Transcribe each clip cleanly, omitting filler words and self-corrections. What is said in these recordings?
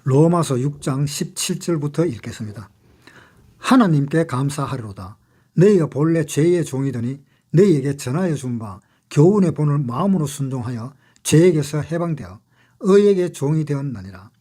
로마서 6장 17절부터 읽겠습니다. 하나님께 감사하리로다. 너희가 본래 죄의 종이더니 너희에게 전하여 준 바 교훈의 본을 마음으로 순종하여 죄에게서 해방되어 의에게 종이 되었느니라.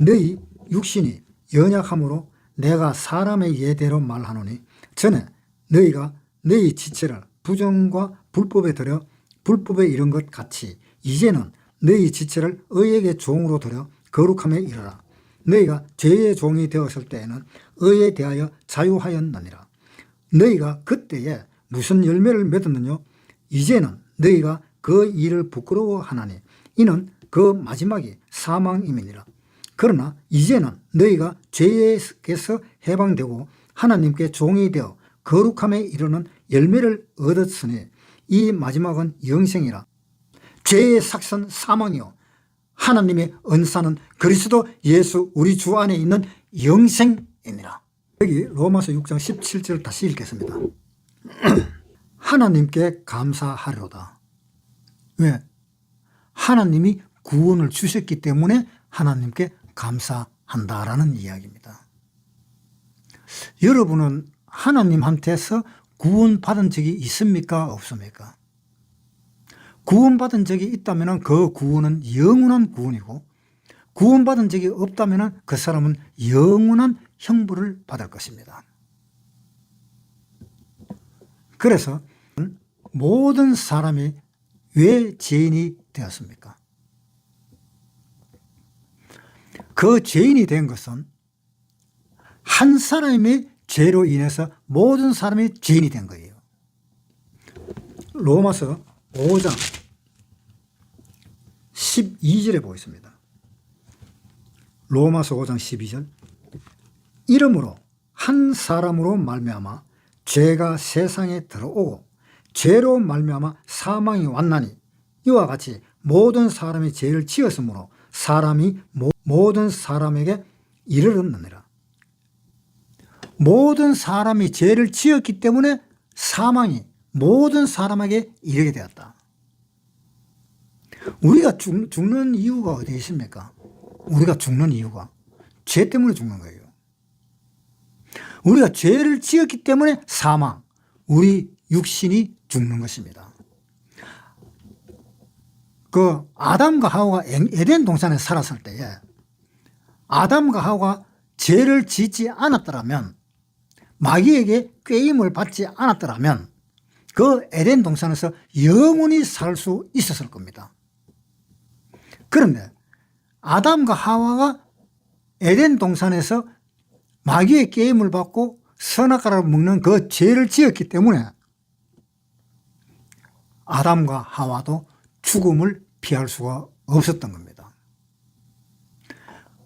너희 육신이 연약함으로 내가 사람의 예대로 말하노니 전에 너희가 너희 지체를 부정과 불법에 들여 불법에 이른 것 같이 이제는 너희 지체를 의에게 종으로 들여 거룩함에 이르라. 너희가 죄의 종이 되었을 때에는 의에 대하여 자유하였느니라. 너희가 그때에 무슨 열매를 맺었느냐? 이제는 너희가 그 일을 부끄러워하나니 이는 그 마지막이 사망임이니라. 그러나 이제는 너희가 죄에게서 해방되고 하나님께 종이 되어 거룩함에 이르는 열매를 얻었으니 이 마지막은 영생이라. 죄의 삭선 사망이요 하나님의 은사는 그리스도 예수 우리 주 안에 있는 영생이니라. 여기 로마서 6장 17절 다시 읽겠습니다. 하나님께 감사하리로다. 왜? 하나님이 구원을 주셨기 때문에 하나님께 감사한다라는 이야기입니다. 여러분은 하나님한테서 구원받은 적이 있습니까? 없습니까? 구원받은 적이 있다면 그 구원은 영원한 구원이고 구원받은 적이 없다면 그 사람은 영원한 형벌을 받을 것입니다. 그래서 모든 사람이 왜 죄인이 되었습니까? 그 죄인이 된 것은 한 사람의 죄로 인해서 모든 사람이 죄인이 된 거예요. 로마서 5장 12절에 보겠습니다. 로마서 5장 12절. 이러므로 한 사람으로 말미암아 죄가 세상에 들어오고 죄로 말미암아 사망이 왔나니 이와 같이 모든 사람이 죄를 지었으므로 사람이 모든 사람에게 이르렀느니라. 모든 사람이 죄를 지었기 때문에 사망이 모든 사람에게 이르게 되었다. 우리가 죽는 이유가 어디에 있습니까? 우리가 죽는 이유가 죄 때문에 죽는 거예요. 우리가 죄를 지었기 때문에 사망, 우리 육신이 죽는 것입니다. 그 아담과 하와가 에덴 동산에 살았을 때에 아담과 하와가 죄를 짓지 않았더라면, 마귀에게 꾀임을 받지 않았더라면 그 에덴 동산에서 영원히 살 수 있었을 겁니다. 그런데 아담과 하와가 에덴 동산에서 마귀의 꾀임을 받고 선악과를 먹는 그 죄를 지었기 때문에 아담과 하와도 죽음을 피할 수가 없었던 겁니다.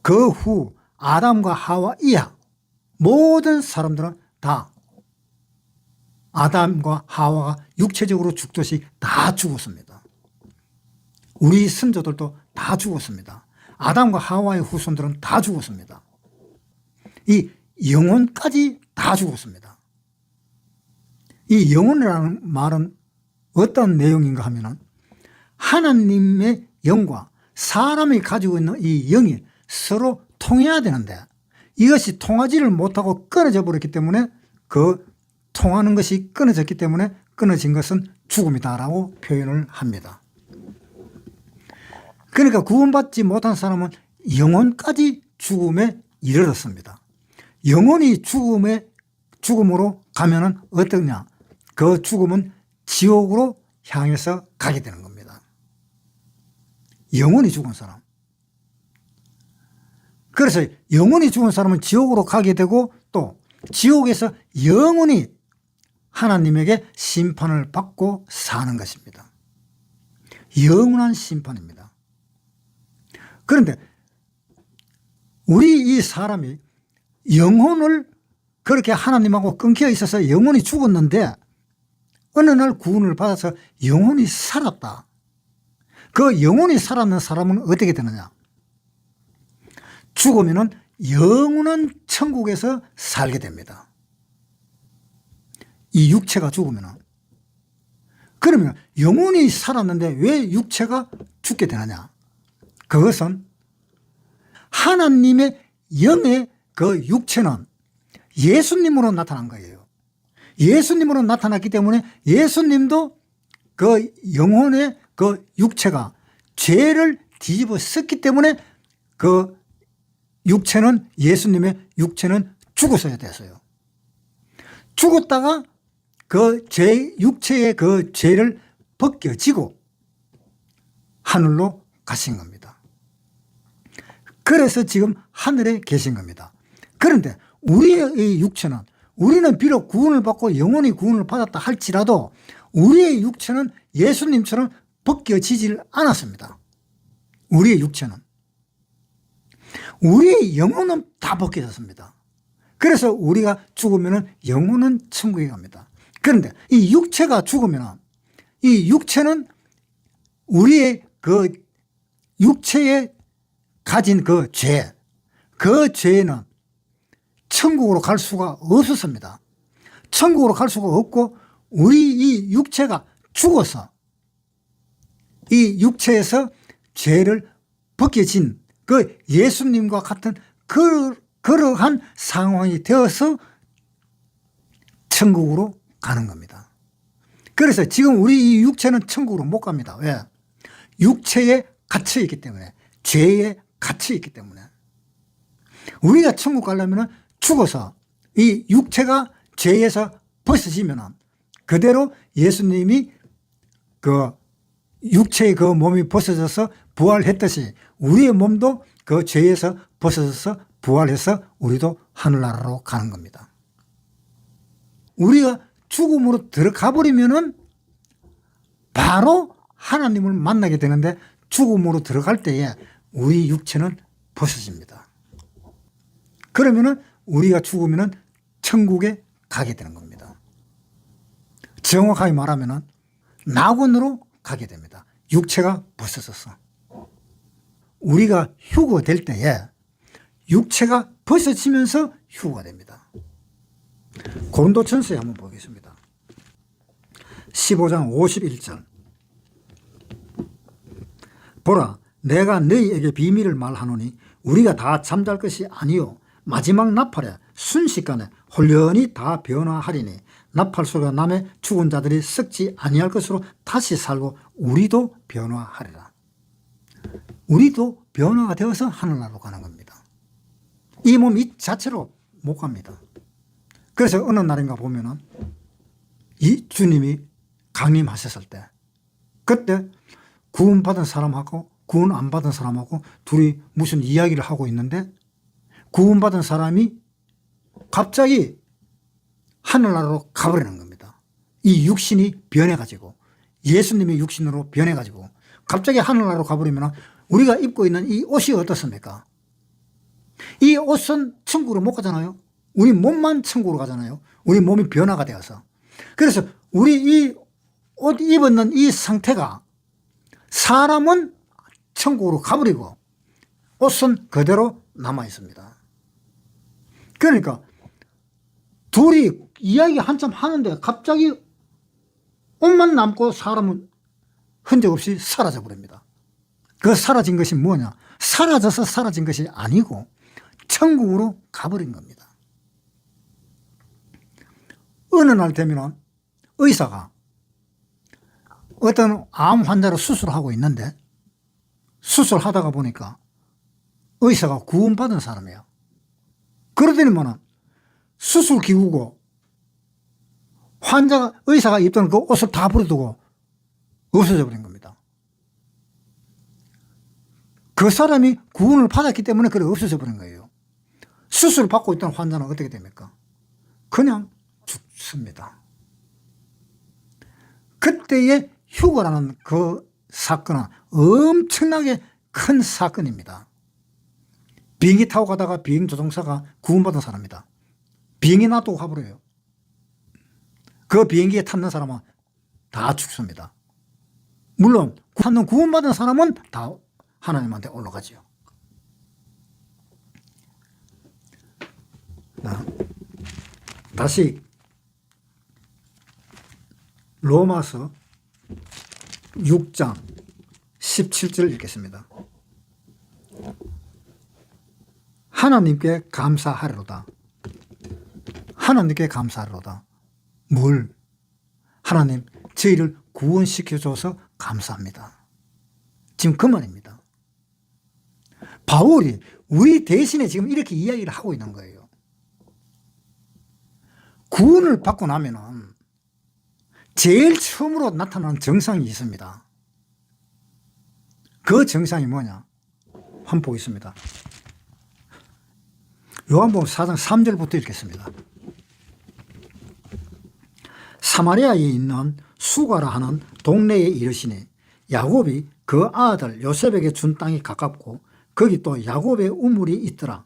그 후 아담과 하와 이하 모든 사람들은 다 아담과 하와가 육체적으로 죽듯이 다 죽었습니다. 우리 선조들도 다 죽었습니다. 아담과 하와의 후손들은 다 죽었습니다. 이 영혼까지 다 죽었습니다. 이 영혼이라는 말은 어떤 내용인가 하면은 하나님의 영과 사람이 가지고 있는 이 영이 서로 통해야 되는데 이것이 통하지를 못하고 끊어져 버렸기 때문에 그 통하는 것이 끊어졌기 때문에 끊어진 것은 죽음이다라고 표현을 합니다. 그러니까 구원받지 못한 사람은 영혼까지 죽음에 이르렀습니다. 영혼이 죽음으로 가면은 어떠냐? 그 죽음은 지옥으로 향해서 가게 되는 겁니다. 영혼이 죽은 사람. 그래서 영혼이 죽은 사람은 지옥으로 가게 되고 또 지옥에서 영원히 하나님에게 심판을 받고 사는 것입니다. 영원한 심판입니다. 그런데 우리 이 사람이 영혼을 그렇게 하나님하고 끊겨 있어서 영혼이 죽었는데 어느 날 구원을 받아서 영혼이 살았다. 그 영혼이 살았는 사람은 어떻게 되느냐? 죽으면은 영원한 천국에서 살게 됩니다. 이 육체가 죽으면은. 그러면 영혼이 살았는데 왜 육체가 죽게 되느냐? 그것은 하나님의 영의 그 육체는 예수님으로 나타난 거예요. 예수님으로 나타났기 때문에 예수님도 그 영혼의 그 육체가 죄를 뒤집어 썼기 때문에 그 육체는, 예수님의 육체는 죽었어야 됐어요. 죽었다가 그 육체의 그 죄를 벗겨지고 하늘로 가신 겁니다. 그래서 지금 하늘에 계신 겁니다. 그런데 우리의 육체는, 우리는 비록 구원을 받고 영원히 구원을 받았다 할지라도 우리의 육체는 예수님처럼 벗겨지질 않았습니다. 우리의 육체는. 우리의 영혼은 다 벗겨졌습니다. 그래서 우리가 죽으면 영혼은 천국에 갑니다. 그런데 이 육체가 죽으면 이 육체는 우리의 그 육체에 가진 그 죄, 그 죄는 천국으로 갈 수가 없었습니다. 천국으로 갈 수가 없고 우리 이 육체가 죽어서 이 육체에서 죄를 벗겨진 그 예수님과 같은 그러한 상황이 되어서 천국으로 가는 겁니다. 그래서 지금 우리 이 육체는 천국으로 못 갑니다. 왜? 육체에 갇혀 있기 때문에, 죄에 갇혀 있기 때문에. 우리가 천국 가려면 죽어서 이 육체가 죄에서 벗어지면 그대로 예수님이 그 육체의 그 몸이 벗어져서 부활했듯이 우리의 몸도 그 죄에서 벗어져서 부활해서 우리도 하늘나라로 가는 겁니다. 우리가 죽음으로 들어가 버리면은 바로 하나님을 만나게 되는데 죽음으로 들어갈 때에 우리 육체는 벗어집니다. 그러면은 우리가 죽으면은 천국에 가게 되는 겁니다. 정확하게 말하면은 낙원으로 가게 됩니다. 육체가 벗어져서. 우리가 휴거될 때에 육체가 벗어지면서 휴거가 됩니다. 고린도전서에 한번 보겠습니다. 15장 51절. 보라, 내가 너희에게 비밀을 말하노니 우리가 다 잠잘 것이 아니요 마지막 나팔에 순식간에 홀연히 다 변화하리니 나팔 소리가 나매 죽은 자들이 썩지 아니할 것으로 다시 살고 우리도 변화하리라. 우리도 변화가 되어서 하늘나라로 가는 겁니다. 이 몸 이 자체로 못 갑니다. 그래서 어느 날인가 보면은 이 주님이 강림하셨을 때 그때 구원받은 사람하고 구원 안 받은 사람하고 둘이 무슨 이야기를 하고 있는데 구원받은 사람이 갑자기 하늘나라로 가버리는 겁니다. 이 육신이 변해가지고 예수님의 육신으로 변해가지고 갑자기 하늘나라로 가버리면 우리가 입고 있는 이 옷이 어떻습니까? 이 옷은 천국으로 못 가잖아요. 우리 몸만 천국으로 가잖아요. 우리 몸이 변화가 되어서. 그래서 우리 이 옷 입었는 이 상태가 사람은 천국으로 가버리고 옷은 그대로 남아 있습니다. 그러니까 둘이 이야기 한참 하는데 갑자기 옷만 남고 사람은 흔적 없이 사라져 버립니다. 그 사라진 것이 뭐냐? 사라져서 사라진 것이 아니고 천국으로 가버린 겁니다. 어느 날 되면 의사가 어떤 암 환자를 수술하고 있는데 수술하다가 보니까 의사가 구원받은 사람이에요. 그러더니만 수술 기구고 환자가, 의사가 입던 그 옷을 다 버려두고 없어져 버린 겁니다. 그 사람이 구원을 받았기 때문에 그래 없어져 버린 거예요. 수술을 받고 있던 환자는 어떻게 됩니까? 그냥 죽습니다. 그때의 휴거라는 그 사건은 엄청나게 큰 사건입니다. 비행기 타고 가다가 비행 조종사가 구원받은 사람이다. 비행기 놔두고 가버려요. 그 비행기에 탔는 사람은 다 죽습니다. 물론 탔는 구원받은 사람은 다 하나님한테 올라가죠. 다시 로마서 6장 17절 읽겠습니다. 하나님께 감사하리로다. 하나님께 감사하리로다. 뭘? 하나님, 저희를 구원시켜줘서 감사합니다. 지금 그 말입니다. 바울이 우리 대신에 지금 이렇게 이야기를 하고 있는 거예요. 구원을 받고 나면은 제일 처음으로 나타나는 정상이 있습니다. 그 정상이 뭐냐? 한번 보겠습니다. 요한복음 4장 3절부터 읽겠습니다. 사마리아에 있는 수가라 하는 동네에 이르시니 야곱이 그 아들 요셉에게 준 땅이 가깝고 거기 또 야곱의 우물이 있더라.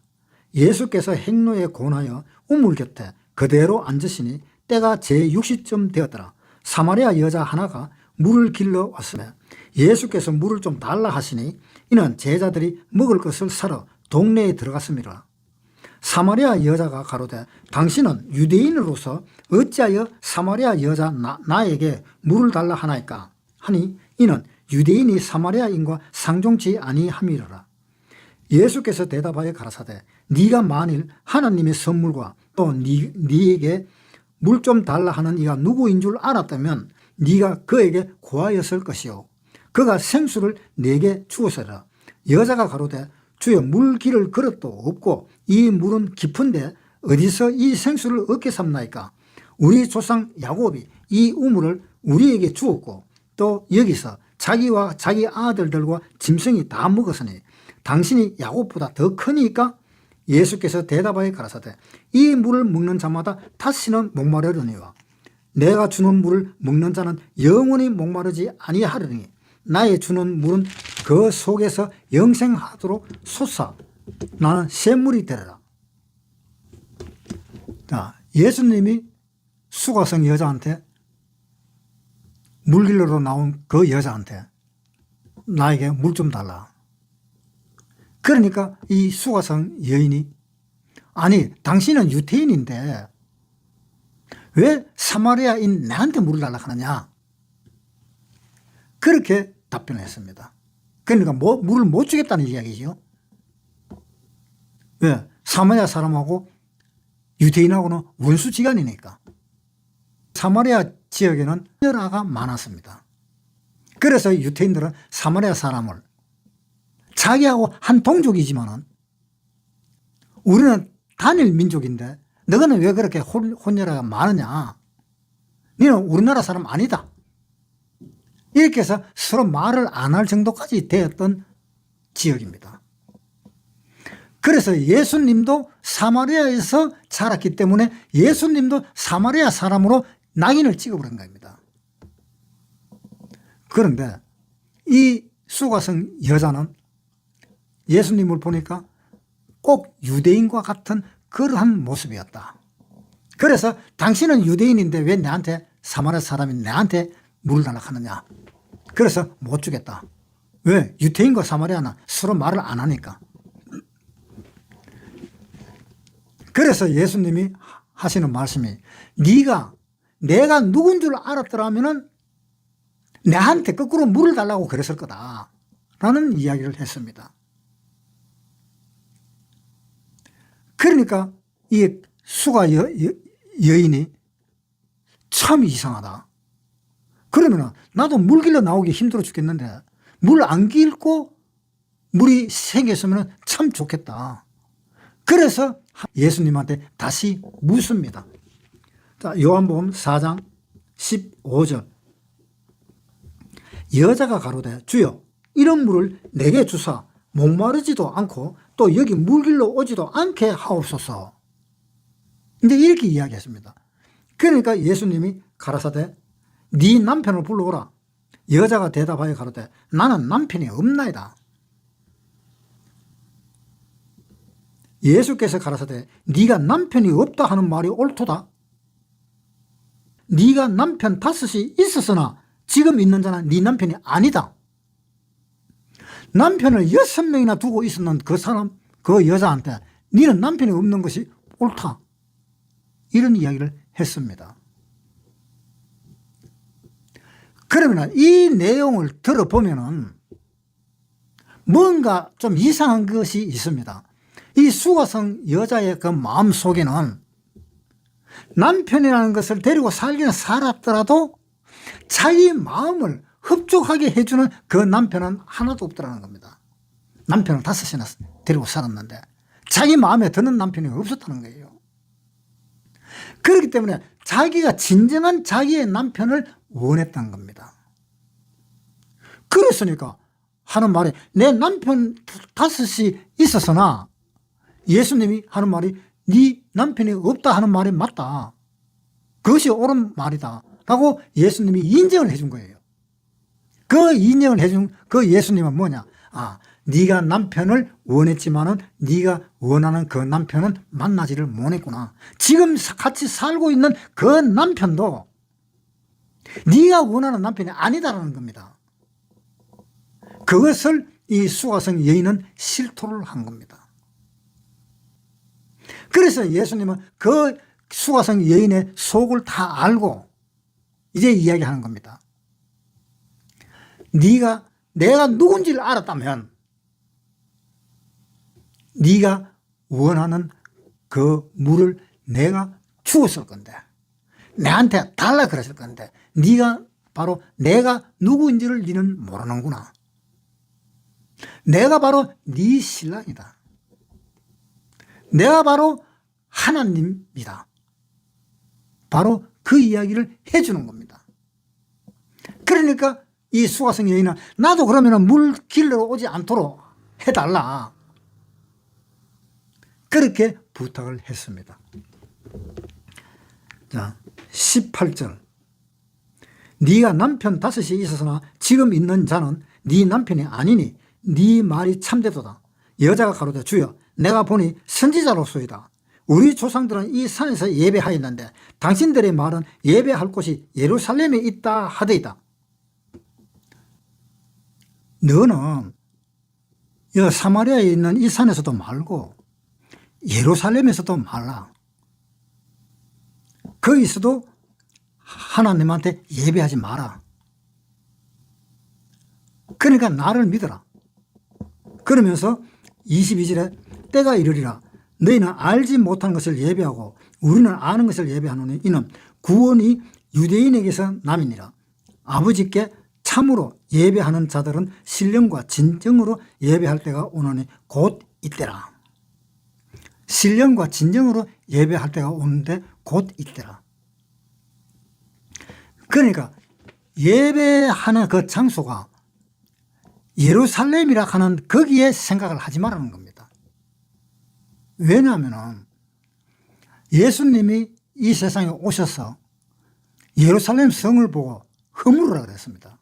예수께서 행로에 권하여 우물 곁에 그대로 앉으시니 때가 제6시쯤 되었더라. 사마리아 여자 하나가 물을 길러 왔으며 예수께서 물을 좀 달라 하시니 이는 제자들이 먹을 것을 사러 동네에 들어갔습니다. 사마리아 여자가 가로되 당신은 유대인으로서 어찌하여 사마리아 여자 나에게 물을 달라 하나이까 하니 이는 유대인이 사마리아인과 상종치 아니함이로라. 예수께서 대답하여 가라사대 네가 만일 하나님의 선물과 또 네에게 물 좀 달라 하는 이가 누구인 줄 알았다면 네가 그에게 구하였을 것이요 그가 생수를 네게 주었으리라. 여자가 가로되 주여 물 기를 그릇도 없고 이 물은 깊은데 어디서 이 생수를 얻게 삼나이까. 우리 조상 야곱이 이 우물을 우리에게 주었고 또 여기서 자기와 자기 아들들과 짐승이 다 먹었으니 당신이 야곱보다 더 크니까. 예수께서 대답하여 가라사대 이 물을 먹는 자마다 다시는 목마르려니와 내가 주는 물을 먹는 자는 영원히 목마르지 아니하리니 나의 주는 물은 그 속에서 영생하도록 솟아 나는 샘물이 되리라. 자, 예수님이 수가성 여자한테 물길로 나온 그 여자한테 나에게 물 좀 달라. 그러니까 이 수가성 여인이 아니 당신은 유태인인데 왜 사마리아인 내한테 물을 달라고 하느냐 그렇게 답변했습니다. 그러니까 물을 못 주겠다는 이야기죠. 왜? 사마리아 사람하고 유태인하고는 원수지간이니까. 사마리아 지역에는 혈아가 많았습니다. 그래서 유태인들은 사마리아 사람을 자기하고 한 동족이지만은 우리는 단일 민족인데 너희는 왜 그렇게 혼혈아가 많으냐? 너는 우리나라 사람 아니다. 이렇게 해서 서로 말을 안 할 정도까지 되었던 지역입니다. 그래서 예수님도 사마리아에서 자랐기 때문에 예수님도 사마리아 사람으로 낙인을 찍어버린 겁니다. 그런데 이 수가성 여자는 예수님을 보니까 꼭 유대인과 같은 그러한 모습이었다. 그래서 당신은 유대인인데 왜 나한테 사마리아 사람이 나한테 물을 달라고 하느냐. 그래서 못 주겠다. 왜? 유태인과 사마리아는 서로 말을 안 하니까. 그래서 예수님이 하시는 말씀이 내가 누군 줄 알았더라면 내한테 거꾸로 물을 달라고 그랬을 거다 라는 이야기를 했습니다. 그러니까 이 수가 여인이 참 이상하다. 그러면 나도 물 길러 나오기 힘들어 죽겠는데 물 안 길고 물이 생겼으면 참 좋겠다. 그래서 예수님한테 다시 묻습니다. 자, 요한복음 4장 15절 여자가 가로되 주여 이런 물을 내게 주사 목마르지도 않고 또 여기 물 길러 오지도 않게 하옵소서. 근데 이렇게 이야기했습니다. 그러니까 예수님이 가라사대 네 남편을 불러오라. 여자가 대답하여 가로되 나는 남편이 없나이다. 예수께서 가라사대 네가 남편이 없다 하는 말이 옳도다. 네가 남편 5이 있었으나 지금 있는 자는 네 남편이 아니다. 남편을 6명이나 두고 있었는 그 사람, 그 여자한테 네는 남편이 없는 것이 옳다. 이런 이야기를 했습니다. 그러면 이 내용을 들어보면은 뭔가 좀 이상한 것이 있습니다. 이 수가성 여자의 그 마음 속에는 남편이라는 것을 데리고 살기는 살았더라도 자기 마음을 흡족하게 해주는 그 남편은 하나도 없더라는 겁니다. 남편을 5이나 데리고 살았는데 자기 마음에 드는 남편이 없었다는 거예요. 그렇기 때문에 자기가 진정한 자기의 남편을 원했던 겁니다. 그랬으니까 하는 말이 내 남편 5이 있었으나 예수님이 하는 말이 네 남편이 없다 하는 말이 맞다. 그것이 옳은 말이다 라고 예수님이 인정을 해준 거예요. 그 인정을 해준 그 예수님은 뭐냐? 네가 남편을 원했지만은 네가 원하는 그 남편은 만나지를 못했구나. 지금 같이 살고 있는 그 남편도 네가 원하는 남편이 아니다라는 겁니다. 그것을 이 수가성 여인은 실토를 한 겁니다. 그래서 예수님은 그 수가성 여인의 속을 다 알고 이제 이야기하는 겁니다. 내가 누군지를 알았다면 네가 원하는 그 물을 내가 주었을 건데, 내한테 달라 그랬을 건데, 네가 바로 내가 누구인지를 너는 모르는구나. 내가 바로 네 신랑이다. 내가 바로 하나님이다. 바로 그 이야기를 해주는 겁니다. 그러니까 이 수가성 여인은 나도 그러면 물 길러 오지 않도록 해달라. 그렇게 부탁을 했습니다. 자, 18절. 네가 남편 5이 있었으나 지금 있는 자는 네 남편이 아니니 네 말이 참되도다. 여자가 가로되 주여 내가 보니 선지자로소이다. 우리 조상들은 이 산에서 예배하였는데 당신들의 말은 예배할 곳이 예루살렘에 있다 하더이다. 너는 사마리아에 있는 이 산에서도 말고 예루살렘에서도 말라. 거기서도 하나님한테 예배하지 마라. 그러니까 나를 믿어라. 그러면서 22절에 때가 이르리라. 너희는 알지 못한 것을 예배하고 우리는 아는 것을 예배하노니 이는 구원이 유대인에게서 남이니라. 아버지께 참으로 예배하는 자들은 신령과 진정으로 예배할 때가 오노니 곧 이때라. 신령과 진정으로 예배할 때가 오는데 곧 이때라. 그러니까 예배하는 그 장소가 예루살렘이라 하는 거기에 생각을 하지 말라는 겁니다. 왜냐하면 예수님이 이 세상에 오셔서 예루살렘 성을 보고 허물으라 그랬습니다.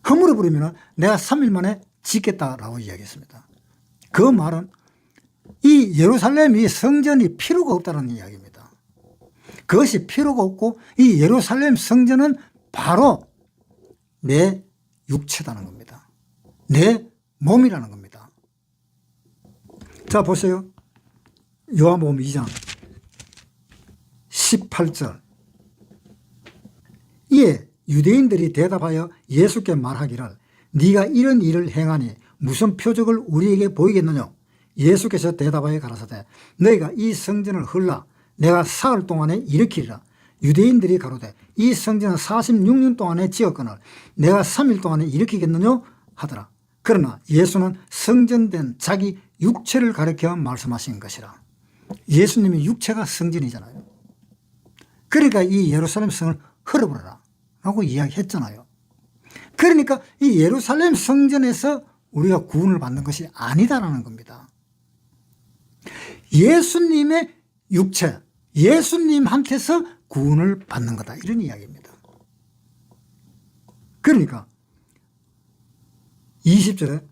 허물어 버리면 내가 3일 만에 짓겠다라고 이야기했습니다. 그 말은 이 예루살렘이 성전이 필요가 없다는 이야기입니다. 그것이 필요가 없고 이 예루살렘 성전은 바로 내 육체라는 겁니다. 내 몸이라는 겁니다. 자 보세요. 요한복음 2장 18절. 이에 유대인들이 대답하여 예수께 말하기를 네가 이런 일을 행하니 무슨 표적을 우리에게 보이겠느냐. 예수께서 대답하여 가라사대 너희가 이 성전을 헐라 내가 사흘 동안에 일으키리라. 유대인들이 가로되 이 성전은 46년 동안에 지었거늘 내가 3일 동안에 일으키겠느냐 하더라. 그러나 예수는 성전된 자기 육체를 가리켜 말씀하신 것이라. 예수님의 육체가 성전이잖아요. 그러니까 이 예루살렘 성을 헐어버려라 라고 이야기했잖아요. 그러니까 이 예루살렘 성전에서 우리가 구원을 받는 것이 아니다라는 겁니다. 예수님의 육체, 예수님한테서 구원을 받는 거다 이런 이야기입니다. 그러니까 20절에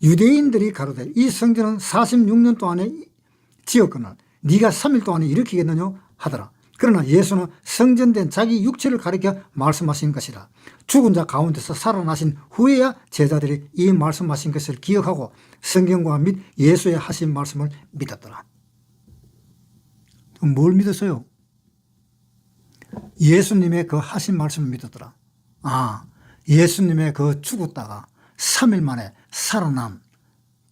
유대인들이 가로되 이 성전은 46년 동안에 지었거늘 네가 3일 동안에 일으키겠느냐 하더라. 그러나 예수는 성전된 자기 육체를 가리켜 말씀하신 것이라. 죽은 자 가운데서 살아나신 후에야 제자들이 이 말씀하신 것을 기억하고 성경과 및 예수의 하신 말씀을 믿었더라. 뭘 믿었어요? 예수님의 그 하신 말씀을 믿었더라. 예수님의 그 죽었다가 3일 만에 살아난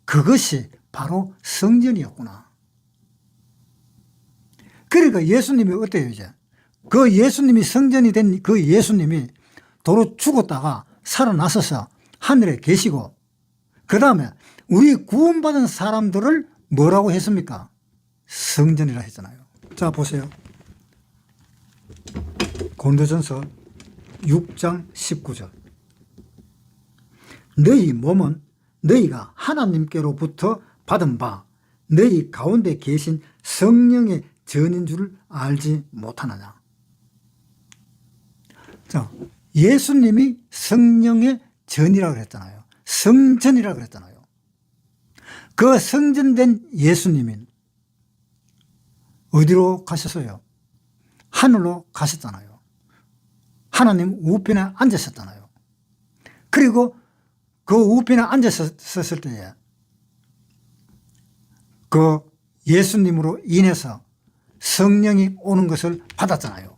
그것이 바로 성전이었구나. 그러니까 예수님이 어때요, 이제? 그 예수님이 성전이 된 그 예수님이 도로 죽었다가 살아나셔서 하늘에 계시고, 그 다음에 우리 구원받은 사람들을 뭐라고 했습니까? 성전이라 했잖아요. 자, 보세요. 고린도전서 6장 19절. 너희 몸은 너희가 하나님께로부터 받은 바 너희 가운데 계신 성령의 전인 줄 알지 못하느냐. 자, 예수님이 성령의 전이라고 그랬잖아요. 성전이라고 그랬잖아요. 그 성전된 예수님은 어디로 가셨어요? 하늘로 가셨잖아요. 하나님 우편에 앉으셨잖아요. 그리고 그 우편에 앉으셨을 때에 그 예수님으로 인해서 성령이 오는 것을 받았잖아요.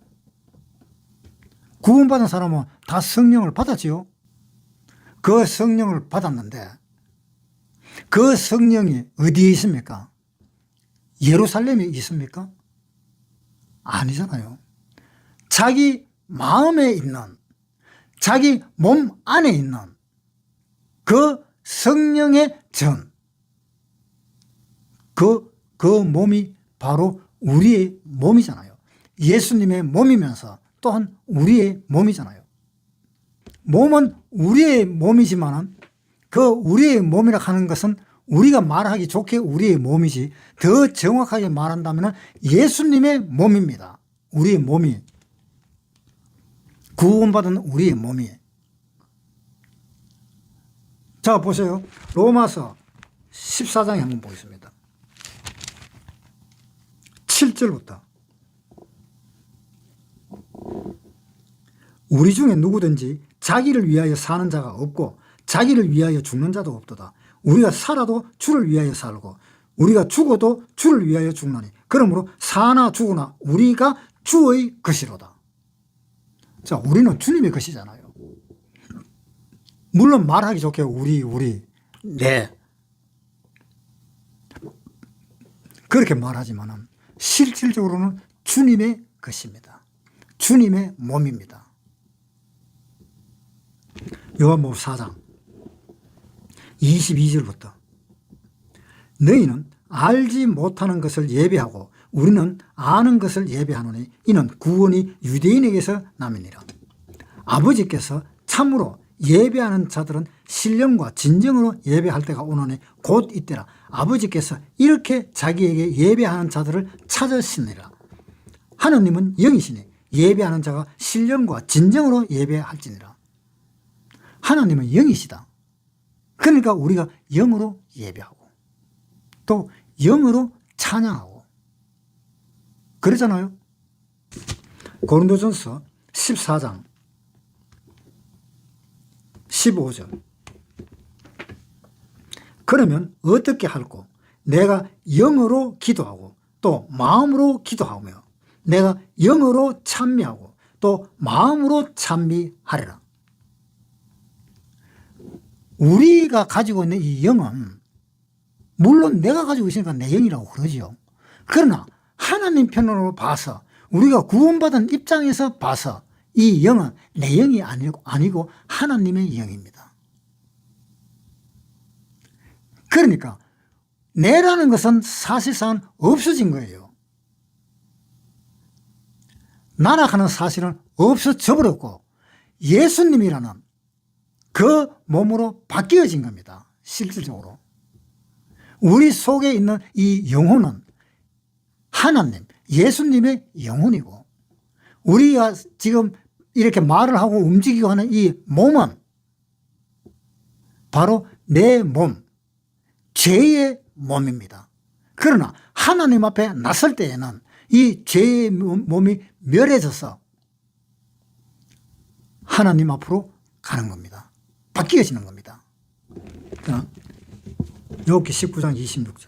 구원받은 사람은 다 성령을 받았지요. 그 성령을 받았는데 그 성령이 어디에 있습니까? 예루살렘에 있습니까? 아니잖아요. 자기 마음에 있는, 자기 몸 안에 있는 그 성령의 전, 그 몸이 바로 우리의 몸이잖아요. 예수님의 몸이면서 또한 우리의 몸이잖아요. 몸은 우리의 몸이지만은 그 우리의 몸이라 하는 것은 우리가 말하기 좋게 우리의 몸이지, 더 정확하게 말한다면 예수님의 몸입니다. 우리의 몸이, 구원받은 우리의 몸이. 자, 보세요. 로마서 14장에 한번 보겠습니다. 7절부터. 우리 중에 누구든지 자기를 위하여 사는 자가 없고 자기를 위하여 죽는 자도 없도다. 우리가 살아도 주를 위하여 살고 우리가 죽어도 주를 위하여 죽나니 그러므로 사나 죽으나 우리가 주의 것이로다. 자, 우리는 주님의 것이잖아요. 물론 말하기 좋게 우리 네 그렇게 말하지만은 실질적으로는 주님의 것입니다. 주님의 몸입니다. 요한복음 4장 22절부터 너희는 알지 못하는 것을 예배하고 우리는 아는 것을 예배하노니 이는 구원이 유대인에게서 남이니라. 아버지께서 참으로 예배하는 자들은 신령과 진정으로 예배할 때가 오노니 곧 이때라. 아버지께서 이렇게 자기에게 예배하는 자들을 찾으시니라. 하느님은 영이시니 예배하는 자가 신령과 진정으로 예배할지니라. 하나님은 영이시다. 그러니까 우리가 영으로 예배하고 또 영으로 찬양하고 그러잖아요. 고린도전서 14장 15절. 그러면 어떻게 할꼬? 내가 영으로 기도하고 또 마음으로 기도하며 내가 영으로 찬미하고 또 마음으로 찬미하리라. 우리가 가지고 있는 이 영은 물론 내가 가지고 있으니까 내 영이라고 그러지요. 그러나 하나님 편으로 봐서 우리가 구원받은 입장에서 봐서 이 영은 내 영이 아니고 하나님의 영입니다. 그러니까 내라는 것은 사실상 없어진 거예요. 나라하는 사실은 없어져 버렸고 예수님이라는 그 몸으로 바뀌어진 겁니다. 실질적으로. 우리 속에 있는 이 영혼은 하나님, 예수님의 영혼이고 우리가 지금 이렇게 말을 하고 움직이고 하는 이 몸은 바로 내 몸, 죄의 몸입니다. 그러나 하나님 앞에 나설 때에는 이 죄의 몸이 멸해져서 하나님 앞으로 가는 겁니다. 바뀌어지는 겁니다. 욥기 19장 26절.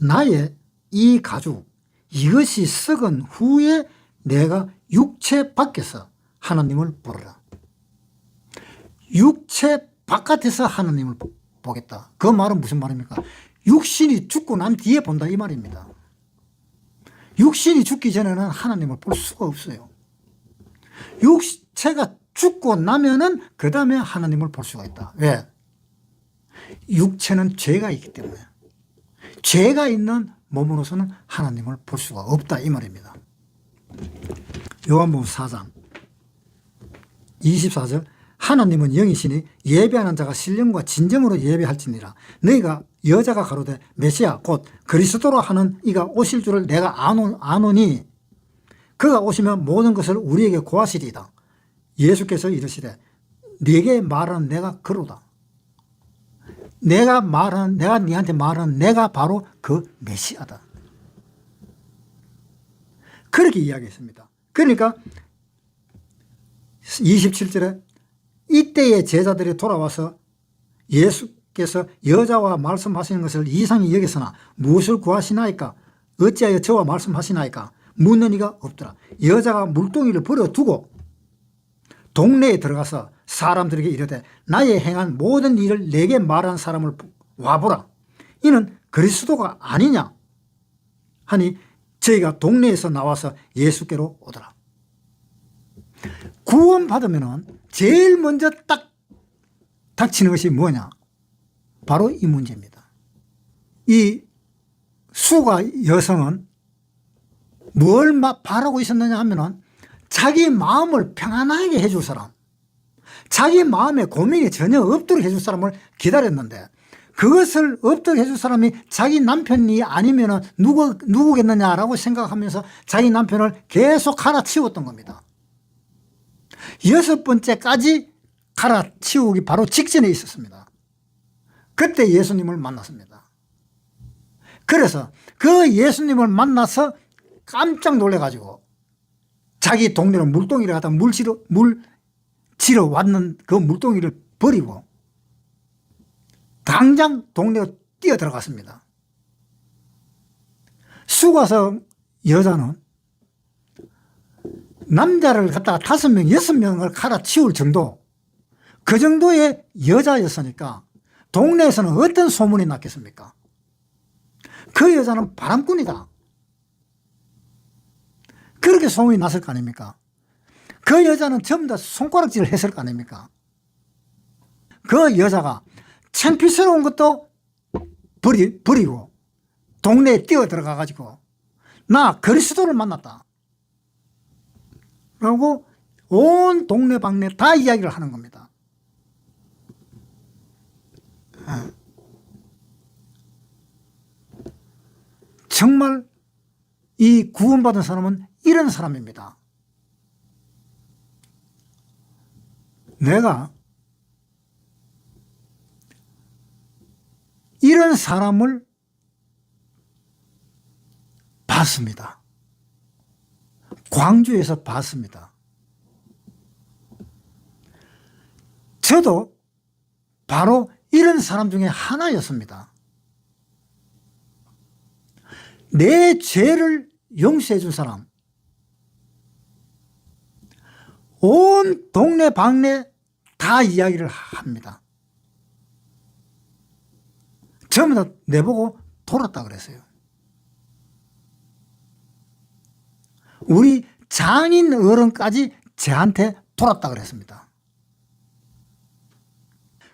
나의 이 가죽 이것이 썩은 후에 내가 육체 밖에서 하나님을 부르라. 육체 바깥에서 하나님을 보겠다. 그 말은 무슨 말입니까? 육신이 죽고 난 뒤에 본다 이 말입니다. 육신이 죽기 전에는 하나님을 볼 수가 없어요. 육체가 죽고 나면은 그 다음에 하나님을 볼 수가 있다. 왜? 육체는 죄가 있기 때문에. 죄가 있는 몸으로서는 하나님을 볼 수가 없다 이 말입니다. 요한복음 4장 24절 하나님은 영이시니 예배하는 자가 신령과 진정으로 예배할지니라. 너희가 여자가 가로되 메시아 곧 그리스도로 하는 이가 오실 줄을 내가 아노니 그가 오시면 모든 것을 우리에게 고하시리이다. 예수께서 이르시되 네게 말하는 내가 그로다. 내가 네한테 말하는 내가 바로 그 메시아다. 그렇게 이야기했습니다. 그러니까 27절에 이때의 제자들이 돌아와서 예수께서 여자와 말씀하시는 것을 이상히 여겼으나 무엇을 구하시나이까? 어찌하여 저와 말씀하시나이까? 묻는 이가 없더라. 여자가 물동이를 버려두고 동네에 들어가서 사람들에게 이르되 나의 행한 모든 일을 내게 말한 사람을 와보라. 이는 그리스도가 아니냐 하니 저희가 동네에서 나와서 예수께로 오더라. 구원받으면 제일 먼저 딱 닥치는 것이 뭐냐? 바로 이 문제입니다. 이 수가 여성은 뭘 바라고 있었느냐 하면은 자기 마음을 평안하게 해줄 사람, 자기 마음에 고민이 전혀 없도록 해줄 사람을 기다렸는데 그것을 없도록 해줄 사람이 자기 남편이 아니면 누구겠느냐라고 생각하면서 자기 남편을 계속 갈아치웠던 겁니다. 6번째까지 갈아치우기 바로 직전에 있었습니다. 그때 예수님을 만났습니다. 그래서 그 예수님을 만나서 깜짝 놀래가지고 자기 동네로 물동이를 갖다 물 지러 왔는 그 물동이를 버리고 당장 동네로 뛰어 들어갔습니다. 수가성 여자는 남자를 갖다가 5명, 6명을 갈아치울 정도, 그 정도의 여자였으니까 동네에서는 어떤 소문이 났겠습니까? 그 여자는 바람꾼이다. 그렇게 소문이 났을 거 아닙니까? 그 여자는 전부 다 손가락질을 했을 거 아닙니까? 그 여자가 창피스러운 것도 버리고 동네에 뛰어 들어가가지고 나 그리스도를 만났다 라고 온 동네방네 다 이야기를 하는 겁니다. 정말 이 구원받은 사람은 이런 사람입니다. 내가 이런 사람을 봤습니다. 광주에서 봤습니다. 저도 바로 이런 사람 중에 하나였습니다. 내 죄를 용서해 준 사람, 온 동네 방네 다 이야기를 합니다. 전부 다 내보고 돌았다 그랬어요. 우리 장인 어른까지 저한테 돌았다 그랬습니다.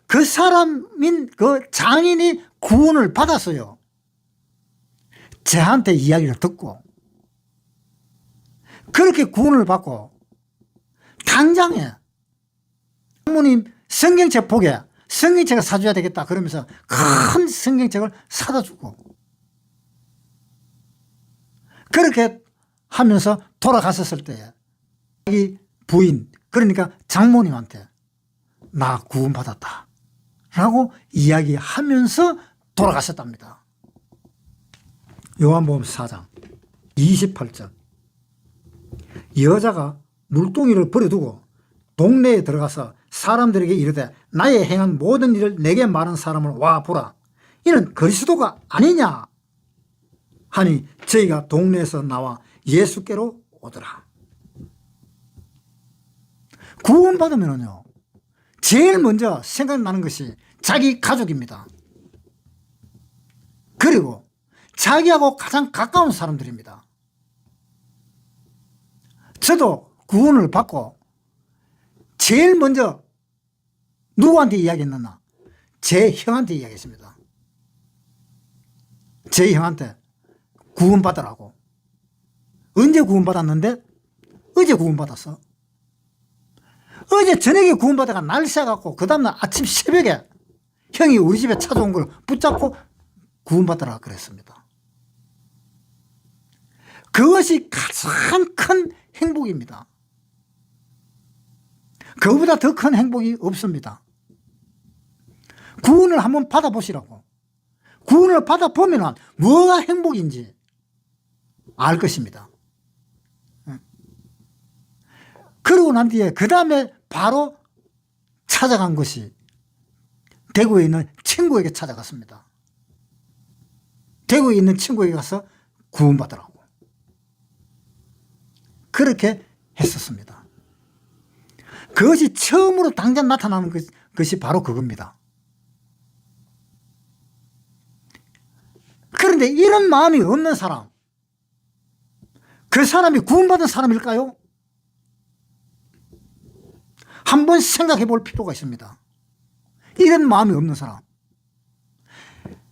그 사람인 그 장인이 구원을 받았어요. 저한테 이야기를 듣고 그렇게 구원을 받고 당장에 부모님 성경책 보게 성경책을 사줘야 되겠다 그러면서 큰 성경책을 사다 주고 그렇게 하면서 돌아갔었을 때 자기 부인 그러니까 장모님한테 나 구원받았다 라고 이야기하면서 돌아가셨답니다. 요한복음 4장 28절 여자가 물동이를 버려두고 동네에 들어가서 사람들에게 이르되 나의 행한 모든 일을 내게 말한 사람을 와 보라. 이는 그리스도가 아니냐 하니 저희가 동네에서 나와 예수께로 오더라. 구원받으면요 제일 먼저 생각나는 것이 자기 가족입니다. 그리고 자기하고 가장 가까운 사람들입니다. 저도 구원을 받고 제일 먼저 누구한테 이야기했느냐? 제 형한테 이야기했습니다. 제 형한테 구원받으라고. 언제 구원받았는데? 어제 구원받았어. 어제 저녁에 구원받아가 날 새갖고 그 다음날 아침 새벽에 형이 우리 집에 찾아온 걸 붙잡고 구원받으라 그랬습니다. 그것이 가장 큰 행복입니다. 그보다 더 큰 행복이 없습니다. 구원을 한번 받아보시라고. 구원을 받아보면 뭐가 행복인지 알 것입니다. 그러고 난 뒤에 그 다음에 바로 찾아간 것이 대구에 있는 친구에게 찾아갔습니다. 대구에 있는 친구에게 가서 구원받으라고. 그렇게 했었습니다. 그것이 처음으로 당장 나타나는 것이 바로 그겁니다. 그런데 이런 마음이 없는 사람, 그 사람이 구원받은 사람일까요? 한번 생각해 볼 필요가 있습니다. 이런 마음이 없는 사람.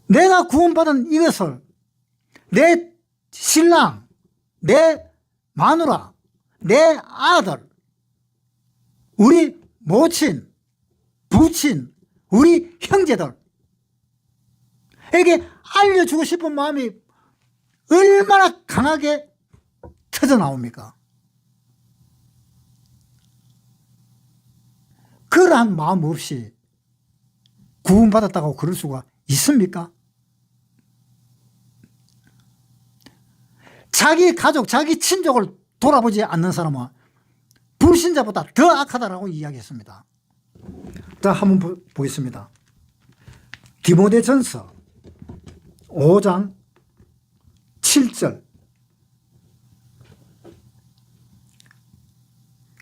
내가 구원받은 이것을 내 신랑, 내 마누라, 내 아들, 우리 모친, 부친, 우리 형제들에게 알려주고 싶은 마음이 얼마나 강하게 터져 나옵니까? 그러한 마음 없이 구원받았다고 그럴 수가 있습니까? 자기 가족, 자기 친족을 돌아보지 않는 사람은 불신자보다 더 악하다라고 이야기했습니다. 자, 한번 보겠습니다. 디모데전서 5장 7절.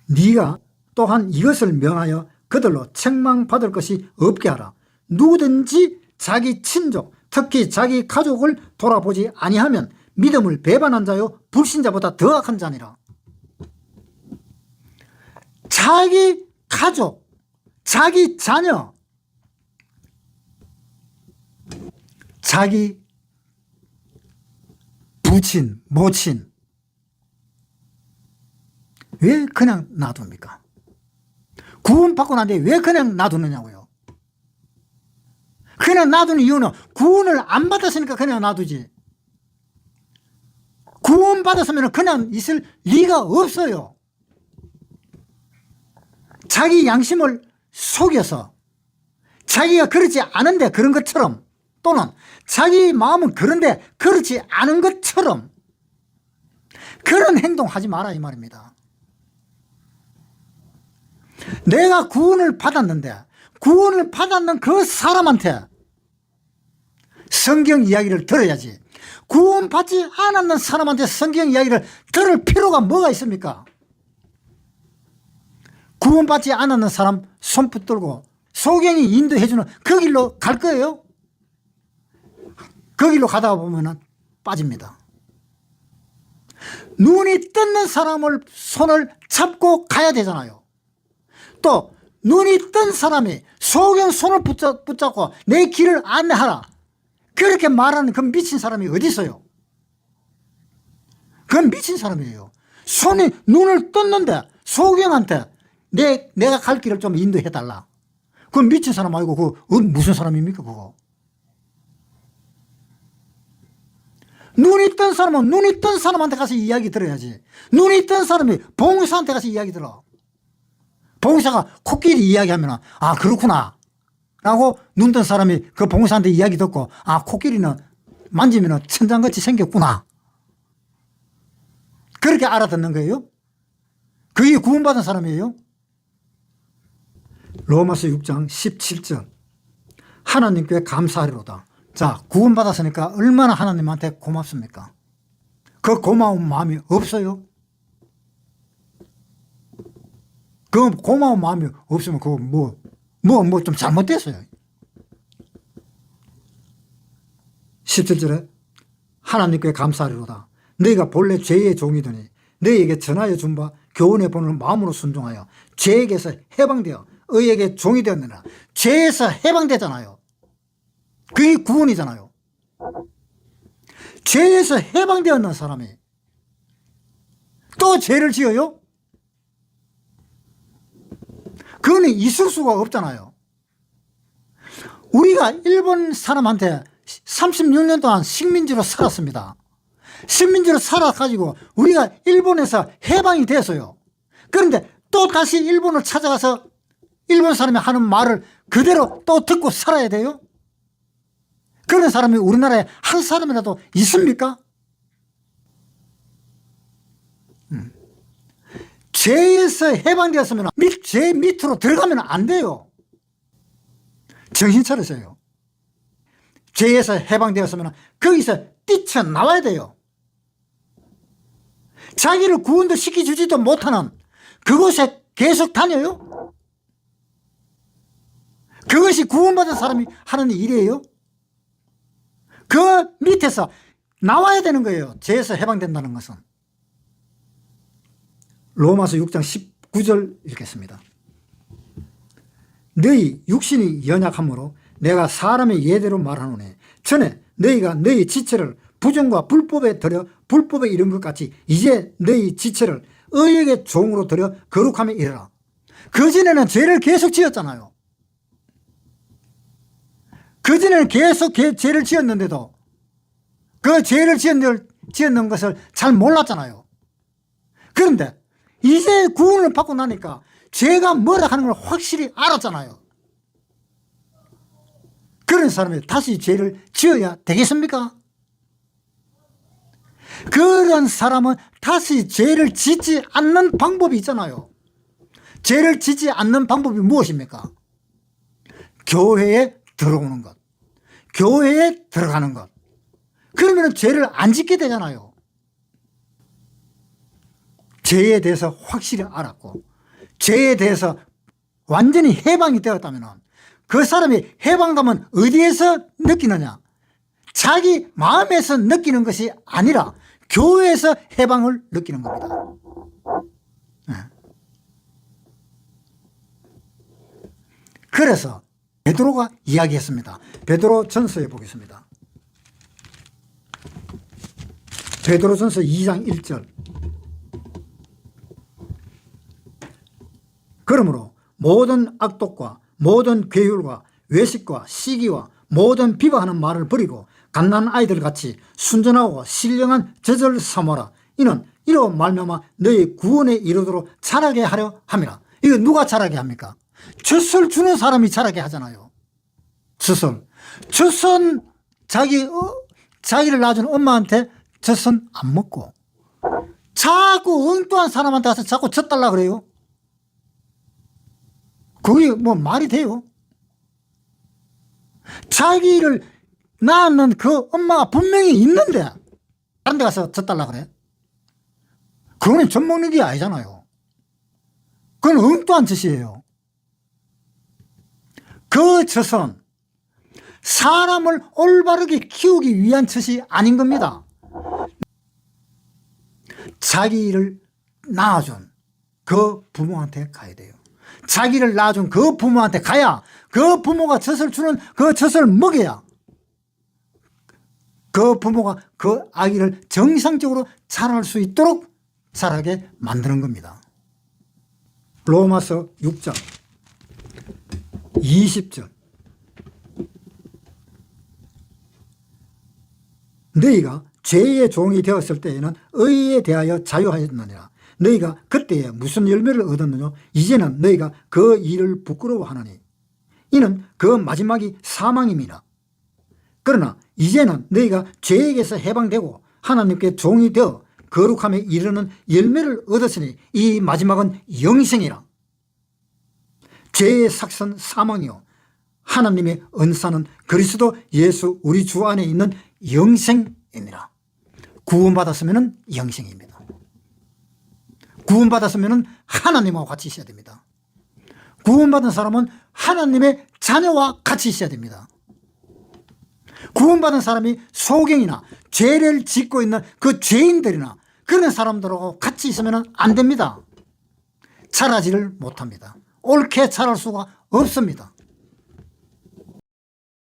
네가 또한 이것을 명하여 그들로 책망받을 것이 없게 하라. 누구든지 자기 친족, 특히 자기 가족을 돌아보지 아니하면 믿음을 배반한 자요 불신자보다 더 악한 자니라. 자기 가족, 자기 자녀, 자기 부친, 모친 왜 그냥 놔둡니까? 구원받고 난 뒤에 왜 그냥 놔두느냐고요. 그냥 놔두는 이유는 구원을 안 받았으니까 그냥 놔두지. 구원 받았으면 그냥 있을 리가 없어요. 자기 양심을 속여서 자기가 그렇지 않은데 그런 것처럼, 또는 자기 마음은 그런데 그렇지 않은 것처럼 그런 행동하지 마라 이 말입니다. 내가 구원을 받았는데 구원을 받았는 그 사람한테 성경 이야기를 들어야지. 구원받지 않았는 사람한테 성경 이야기를 들을 필요가 뭐가 있습니까? 구원받지 않았는 사람 손 붙들고 소경이 인도해주는 그 길로 갈 거예요? 그 길로 가다 보면 빠집니다. 눈이 떴는 사람을 손을 잡고 가야 되잖아요. 또 눈이 뜬 사람이 소경 손을 붙잡고 내 길을 안내하라, 그렇게 말하는 그 미친 사람이 어디 있어요? 그건 미친 사람이에요. 손이 눈을 떴는데 소경한테 내가 갈 길을 좀 인도해달라. 그건 미친 사람 아니고 그거 무슨 사람입니까 그거? 눈이 뜬 사람은 눈이 뜬 사람한테 가서 이야기 들어야지. 눈이 뜬 사람이 봉사한테 가서 이야기 들어. 봉사가 코끼리 이야기하면 아 그렇구나 라고 눈 뜬 사람이 그 봉사한테 이야기 듣고 아 코끼리는 만지면 천장같이 생겼구나, 그렇게 알아듣는 거예요? 그게 구원받은 사람이에요? 로마서 6장 17절. 하나님께 감사하리로다. 자, 구원받았으니까 얼마나 하나님한테 고맙습니까? 그 고마운 마음이 없어요? 그 고마운 마음이 없으면 그거 뭐 뭐 좀 잘못됐어요. 17절에 하나님께 감사하리로다. 너희가 본래 죄의 종이더니 너희에게 전하여 준 바 교훈의 본을 마음으로 순종하여 죄에게서 해방되어 의에게 종이 되었느니라. 죄에서 해방되잖아요. 그게 구원이잖아요. 죄에서 해방되었는 사람이 또 죄를 지어요? 그거는 있을 수가 없잖아요. 우리가 일본 사람한테 36년 동안 식민지로 살았습니다. 식민지로 살아가지고 우리가 일본에서 해방이 됐어요. 그런데 또 다시 일본을 찾아가서 일본 사람이 하는 말을 그대로 또 듣고 살아야 돼요? 그런 사람이 우리나라에 한 사람이라도 있습니까? 죄에서 해방되었으면 죄 밑으로 들어가면 안 돼요. 정신 차리세요. 죄에서 해방되었으면 거기서 뛰쳐나와야 돼요. 자기를 구원도 시켜주지도 못하는 그곳에 계속 다녀요? 그것이 구원받은 사람이 하는 일이에요? 그 밑에서 나와야 되는 거예요. 죄에서 해방된다는 것은. 로마서 6장 19절 읽겠습니다. 너희 육신이 연약함으로 내가 사람의 예대로 말하노니 전에 너희가 너희 지체를 부정과 불법에 들여 불법에 이른 것 같이 이제 너희 지체를 의에게 종으로 들여 거룩함에 이르라. 그전에는 죄를 계속 지었잖아요. 그전에는 계속 죄를 지었는데도 그 죄를 지었는 것을 잘 몰랐잖아요. 그런데 이제 구원을 받고 나니까 죄가 뭐라 하는 걸 확실히 알았잖아요. 그런 사람이 다시 죄를 지어야 되겠습니까? 그런 사람은 다시 죄를 짓지 않는 방법이 있잖아요. 죄를 짓지 않는 방법이 무엇입니까? 교회에 들어오는 것, 교회에 들어가는 것. 그러면 죄를 안 짓게 되잖아요. 죄에 대해서 확실히 알았고 죄에 대해서 완전히 해방이 되었다면 그 사람이 해방감은 어디에서 느끼느냐? 자기 마음에서 느끼는 것이 아니라 교회에서 해방을 느끼는 겁니다. 그래서 베드로가 이야기했습니다. 베드로 전서에 보겠습니다. 베드로 전서 2장 1절. 그러므로 모든 악독과 모든 괴율과 외식과 시기와 모든 비방하는 말을 버리고 갓난 아이들 같이 순전하고 신령한 젖을 삼아라. 이는 이로 말미암아 너희 구원에 이르도록 자라게 하려 함이라. 이거 누가 자라게 합니까? 젖을 주는 사람이 자라게 하잖아요. 젖은 자기를 낳아준 엄마한테 젖은 안 먹고 자꾸 엉뚱한 사람한테 가서 자꾸 젖 달라 그래요. 그게 뭐 말이 돼요? 자기를 낳는 그 엄마가 분명히 있는데 다른 데 가서 젖 달라 그래? 그거는 젖 먹는 게 아니잖아요. 그건 엉뚱한 젖이에요. 그 젖은 사람을 올바르게 키우기 위한 젖이 아닌 겁니다. 자기를 낳아준 그 부모한테 가야 돼요. 자기를 낳아준 그 부모한테 가야 그 부모가 젖을 주는 그 젖을 먹여야 그 부모가 그 아기를 정상적으로 자랄 수 있도록 자라게 만드는 겁니다. 로마서 6장 20절. 너희가 죄의 종이 되었을 때에는 의에 대하여 자유하였느니라. 너희가 그때에 무슨 열매를 얻었느냐? 이제는 너희가 그 일을 부끄러워하느니 이는 그 마지막이 사망임이라. 그러나 이제는 너희가 죄에게서 해방되고 하나님께 종이 되어 거룩함에 이르는 열매를 얻었으니 이 마지막은 영생이라. 죄의 삭선 사망이요 하나님의 은사는 그리스도 예수 우리 주 안에 있는 영생입니다. 구원받았으면 영생입니다. 구원받았으면 하나님하고 같이 있어야 됩니다. 구원받은 사람은 하나님의 자녀와 같이 있어야 됩니다. 구원받은 사람이 소경이나 죄를 짓고 있는 그 죄인들이나 그런 사람들하고 같이 있으면 안 됩니다. 자라지를 못합니다. 옳게 자랄 수가 없습니다.